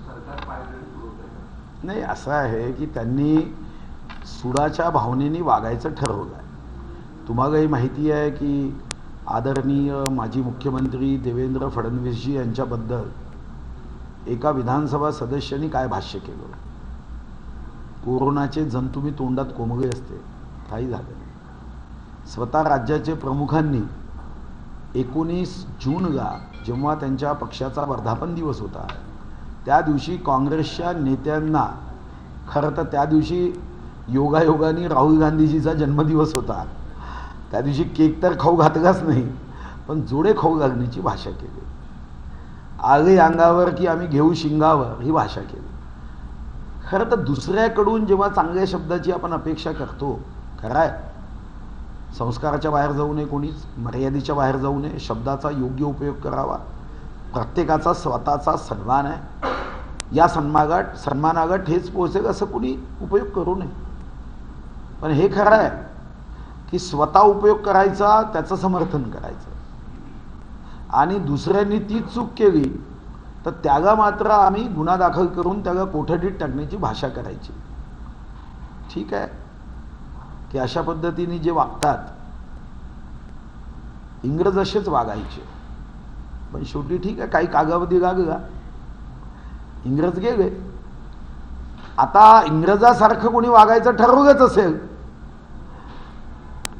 सरकार पायदळी पुरवत आहे. नाही, असं आहे की त्यांनी सुडाच्या भावनेने वागायचं ठरवलं आहे. तुम्हालाही माहिती आहे की आदरणीय माजी मुख्यमंत्री देवेंद्र फडणवीसजी यांच्याबद्दल एका विधानसभा सदस्यांनी काय भाष्य केलं. कोरोनाचे जंतू मी तोंडात कोंबले असते, काही झालं नाही. स्वतः राज्याचे प्रमुखांनी 19 जूनला जेव्हा त्यांच्या पक्षाचा वर्धापन दिवस होता, त्या दिवशी काँग्रेसच्या नेत्यांना, खरं तर त्या दिवशी योगायोगाने राहुल गांधीजीचा जन्मदिवस होता, त्या दिवशी केक तर खाऊ घातलाच नाही, पण जोडे खाऊ घालण्याची भाषा केली. आले अंगावर की आम्ही घेऊ शिंगावर ही भाषा केली. खरं तर दुसऱ्याकडून जेव्हा चांगल्या शब्दाची आपण अपेक्षा करतो, खरं आहे संस्काराच्या बाहेर जाऊ नये, कोणीच मर्यादेच्या बाहेर जाऊ नये, शब्दाचा योग्य उपयोग करावा, प्रत्येकाचा स्वतःचा सन्मान आहे, या सन्मानागत ठेच पोहोचेल असं कोणी उपयोग करू नये. पण हे खरं आहे की स्वतः उपयोग करायचा, त्याचं समर्थन करायचं, आणि दुसऱ्यांनी तीच चूक केली तर त्याला मात्र आम्ही गुन्हा दाखल करून त्याला कोठडीत टाकण्याची भाषा करायची. ठीक आहे की अशा पद्धतीने जे वागतात इंग्रज असेच वागायचे, पण शेवटी ठीक आहे काही कालावधी लागला, इंग्रज गेले. आता इंग्रजासारखं कोणी वागायचं ठरवलंच असेल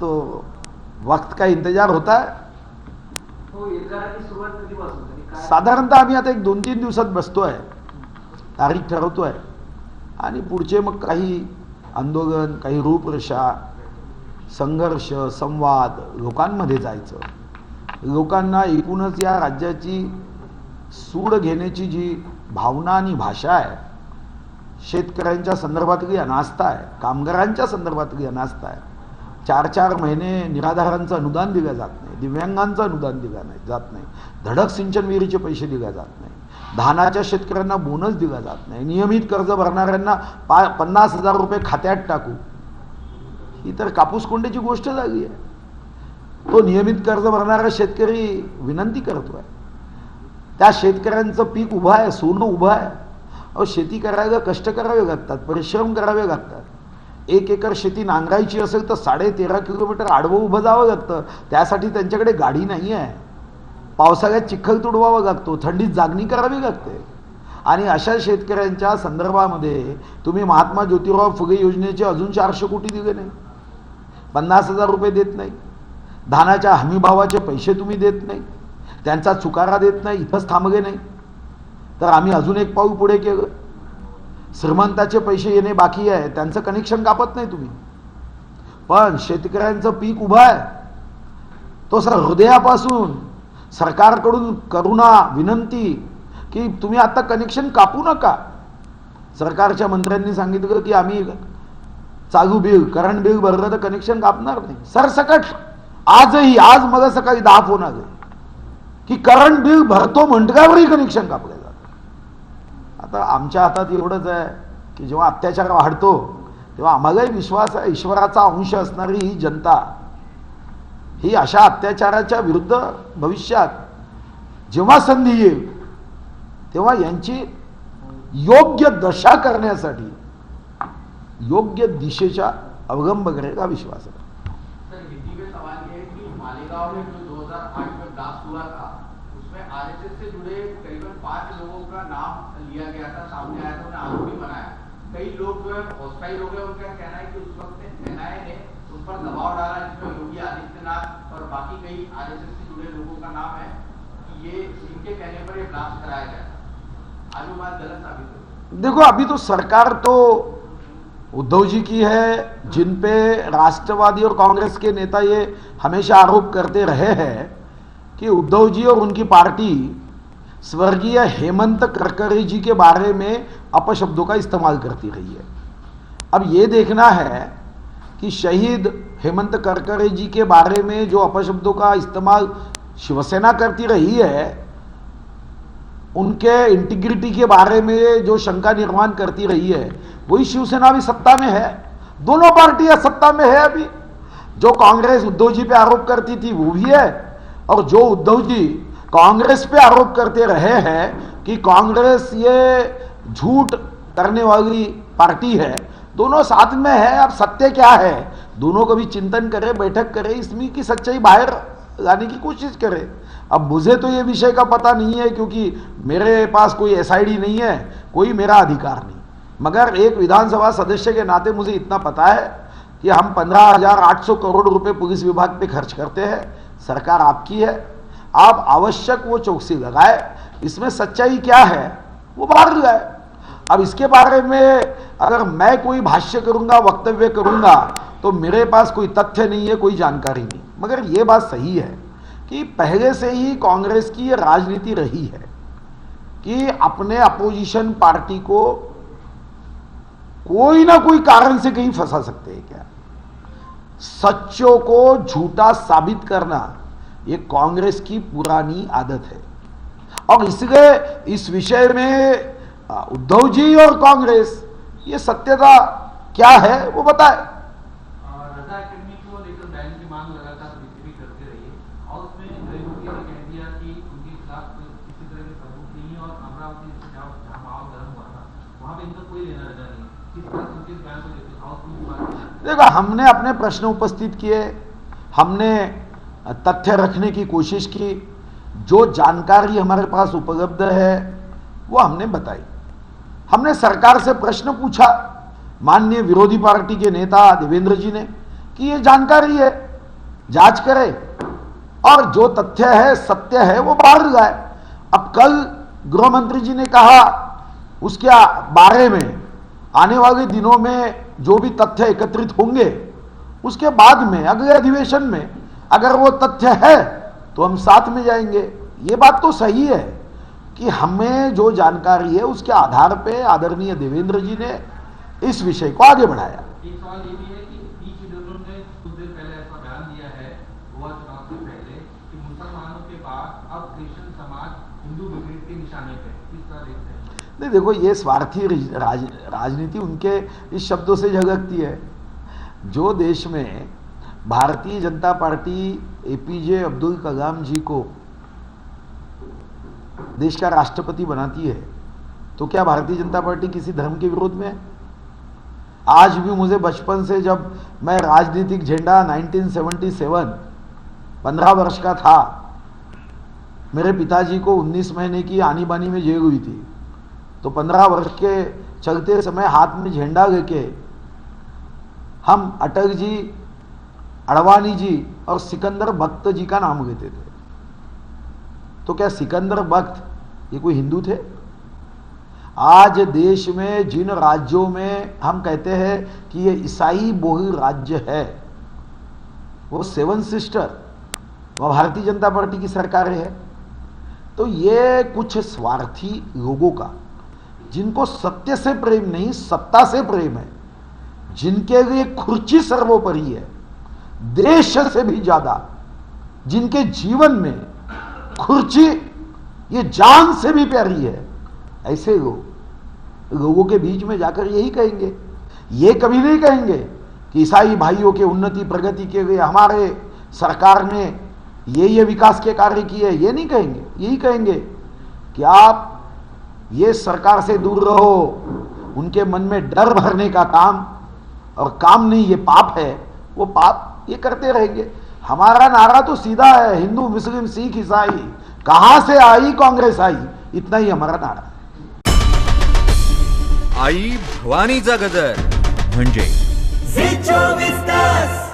तो वक्त का इंतजार होता है. हो, निर्धाराची सुरुवात कधीपासून झाली? काय? साधारणतः आम्ही आता एक 2-3 दिवसात बसतोय, तारीख ठरवतोय, आणि पुढचे मग काही आंदोलन, काही रूपरेषा, संघर्ष, संवाद लोकांमध्ये जायचं, लोकांना एकूणच या राज्याची सूड घेण्याची जी भावना आणि भाषा आहे, शेतकऱ्यांच्या संदर्भातली अनास्था आहे, कामगारांच्या संदर्भातली अनास्था आहे. 4-4 महिने निराधारांचं अनुदान दिलं जात नाही, दिव्यांगांचं अनुदान दिलं जात नाही, धडक सिंचन विहिरीचे पैसे दिले जात नाही, धानाच्या शेतकऱ्यांना बोनस दिला जात नाही, नियमित कर्ज भरणाऱ्यांना 50,000 रुपये खात्यात टाकू, ही तर कापूस कोंड्याची गोष्ट झाली आहे. तो नियमित कर्ज भरणारा शेतकरी विनंती करतोय, त्या शेतकऱ्यांचं पीक उभं आहे, सोनं उभं आहे. अहो, शेती करायला कष्ट करावे लागतात, परिश्रम करावे लागतात. 1 एकर शेती नांगरायची असेल तर 13.5 किलोमीटर आडवं उभं जावं लागतं, त्यासाठी त्यांच्याकडे गाडी नाही आहे. पावसाळ्यात चिखल तुडवावा लागतो, थंडीत जागणी करावी लागते. आणि अशा शेतकऱ्यांच्या संदर्भामध्ये तुम्ही महात्मा ज्योतिराव फुले योजनेचे अजून 400 कोटी दिले नाही, 50,000 रुपये देत नाही, धानाच्या हमीभावाचे पैसे तुम्ही देत नाही, त्यांचा चुकारा देत नाही, इथंच थांबले नाही. तर आम्ही अजून एक पाऊल पुढे केलं, श्रीमंताचे पैसे येणे बाकी आहे, त्यांचं कनेक्शन कापत नाही तुम्ही, पण शेतकऱ्यांचं पीक उभं आहे, तो सर हृदयापासून सरकारकडून करुणा विनंती की तुम्ही आता कनेक्शन कापू नका. सरकारच्या मंत्र्यांनी सांगितलं की आम्ही चालू बिल, करंट बिल भरलं तर कनेक्शन कापणार नाही. सरसकट आज मला सकाळी 10 फोन आले की करंट बिल भरतो म्हटल्यावरही कनेक्शन कापलं जातं. आता आमच्या हातात एवढंच आहे की जेव्हा अत्याचार वाढतो तेव्हा आम्हालाही विश्वास आहे, ईश्वराचा अंश असणारी ही जनता ही अशा अत्याचाराच्या विरुद्ध भविष्यात जेव्हा संधी येईल तेव्हा यांची योग्य दशा करण्यासाठी योग्य दिशेचा अवलंब करेगा विश्वास है. सर, हिंदी में सवाल ये है कि मालेगांव में जो 2008 में ब्लास्ट हुआ था उसमें आरएसएस से जुड़े करीबन 5 लोगों का नाम लिया गया था, सामने आया था, उन्हें आरोपी बनाया. कई लोग जो है हॉस्टाइल हो गए. उनका कहना है कि उस वक्त एनआईए ने उन पर दबाव डाला, जिसमें योगी आदित्यनाथ और बाकी कई आरएसएस से जुड़े लोगों का नाम है कि ये इनके कहने पर ये ब्लास्ट कराया गया था. आज वो बात गलत साबित हुई. देखो, अभी तो सरकार तो उद्धव जी की है, जिन पे राष्ट्रवादी और कांग्रेस के नेता ये हमेशा आरोप करते रहे हैं कि उद्धव जी और उनकी पार्टी स्वर्गीय हेमंत करकरे जी के बारे में अपशब्दों का इस्तेमाल करती रही है. अब ये देखना है कि शहीद हेमंत करकरे जी के बारे में जो अपशब्दों का इस्तेमाल शिवसेना करती रही है, उनके इंटीग्रिटी के बारे में जो शंका निर्माण करती रही है, वही शिवसेना भी सत्ता में है. दोनों पार्टियां सत्ता में है. अभी जो कांग्रेस उद्धव जी पे आरोप करती थी वो भी है, और जो उद्धव जी कांग्रेस पे आरोप करते रहे हैं कि कांग्रेस ये झूठ करने वाली पार्टी है, दोनों साथ में है. अब सत्य क्या है, दोनों को भी चिंतन करे, बैठक करे, इसमें की सच्चाई बाहर लाने की कोशिश करे. अब मुझे तो ये विषय का पता नहीं है क्योंकि मेरे पास कोई एसआईडी नहीं है, कोई मेरा अधिकार नहीं, मगर एक विधानसभा सदस्य के नाते मुझे इतना पता है कि हम 15,800 करोड़ रुपए पुलिस विभाग पे खर्च करते हैं. सरकार आपकी है, आप आवश्यक वो चौकसी लगाए. इसमें सच्चाई क्या है वो बाहर लाए. अब इसके बारे में अगर मैं कोई भाष्य करूंगा, वक्तव्य करूंगा, तो मेरे पास कोई तथ्य नहीं है, कोई जानकारी नहीं. मगर ये बात सही है कि पहले से ही कांग्रेस की ये राजनीति रही है कि अपने अपोजिशन पार्टी को कोई ना कोई कारण से कहीं फंसा सकते हैं क्या? सच्चों को झूठा साबित करना ये कांग्रेस की पुरानी आदत है, और इसलिए इस विषय में उद्धव जी और कांग्रेस ये सत्यता क्या है वो बताए। रजा अकेडमी को लेकर बैन की मांग लगातार बीजेपी करती रही है और उसमें गृहमंत्री ने कह दिया कि उनके खिलाफ किसी तरह के सबूत नहीं है और अमरावती जहां माहौल गर्म हुआ था वहां पे इनका कोई लेना देना नहीं। किस तरह से उनके बयान को लेकर देखो, हमने अपने प्रश्न उपस्थित किए, हमने तथ्य रखने की कोशिश की, जो जानकारी हमारे पास उपलब्ध है वो हमने बताई। हमने सरकार से प्रश्न पूछा, माननीय विरोधी पार्टी के नेता देवेंद्र जी ने, कि ये जानकारी है, जांच करे और जो तथ्य है सत्य है वो बाहर लाए। अब कल गृह मंत्री जी ने कहा उसके बारे में आने वाले दिनों में जो भी तथ्य एकत्रित होंगे उसके बाद में अगले अधिवेशन में अगर वो तथ्य है तो हम साथ में जाएंगे। ये बात तो सही है कि हमें जो जानकारी है उसके आधार पे आदरणीय देवेंद्र जी ने इस विषय को आगे बढ़ाया। एक सवाल ये भी है कि पी चिदम्बरम ने कुछ देर पहले ऐसा बयान दिया है गोवा चुनाव से पहले कि मुसलमानों के बाद अब क्रिश्चियन समाज हिंदू ब्रिगेड के निशाने पे, किस तरह देखते हैं? नहीं, देखो, ये स्वार्थी राजनीति उनके इस शब्दों से झलकती है। जो देश में भारतीय जनता पार्टी एपीजे अब्दुल कलाम जी को देश का राष्ट्रपति बनाती है तो क्या भारतीय जनता पार्टी किसी धर्म के विरोध में है? आज भी मुझे बचपन से, जब मैं राजनीतिक झंडा 1977 15 वर्ष का था, मेरे पिताजी को 19 महीने की आनी बानी में जेल हुई थी, तो 15 वर्ष के चलते समय हाथ में झंडा लेके हम अटल जी, अडवाणी जी और सिकंदर बख्त जी का नाम लेते थे। तो क्या सिकंदर बख्त ये कोई हिंदू थे? आज देश में जिन राज्यों में हम कहते हैं कि ये ईसाई बहुल राज्य है, वो 7 सिस्टर, वह भारतीय जनता पार्टी की सरकार है। तो ये कुछ स्वार्थी लोगों का, जिनको सत्य से प्रेम नहीं सत्ता से प्रेम है, जिनके लिए खुर्ची सर्वोपरि है, देश से भी ज्यादा, जिनके जीवन में खुर्ची ये जान से भी प्यारी है, ऐसे लोगों के बीच में जाकर यही कहेंगे। ये कभी नहीं कहेंगे कि ईसाई भाइयों के उन्नति प्रगति के लिए हमारे सरकार ने ये विकास के कार्य किए, ये नहीं कहेंगे। यही कहेंगे कि आप ये सरकार से दूर रहो, उनके मन में डर भरने का काम, और काम नहीं ये पाप है, वो पाप ये करते रहेंगे। हमारा नारा तो सीधा है, हिंदू मुस्लिम सिख ईसाई कहां से आई कांग्रेस आई, इतना ही हमारा नारा है। आई भवानीचा गजर म्हणजे झी 24 तास।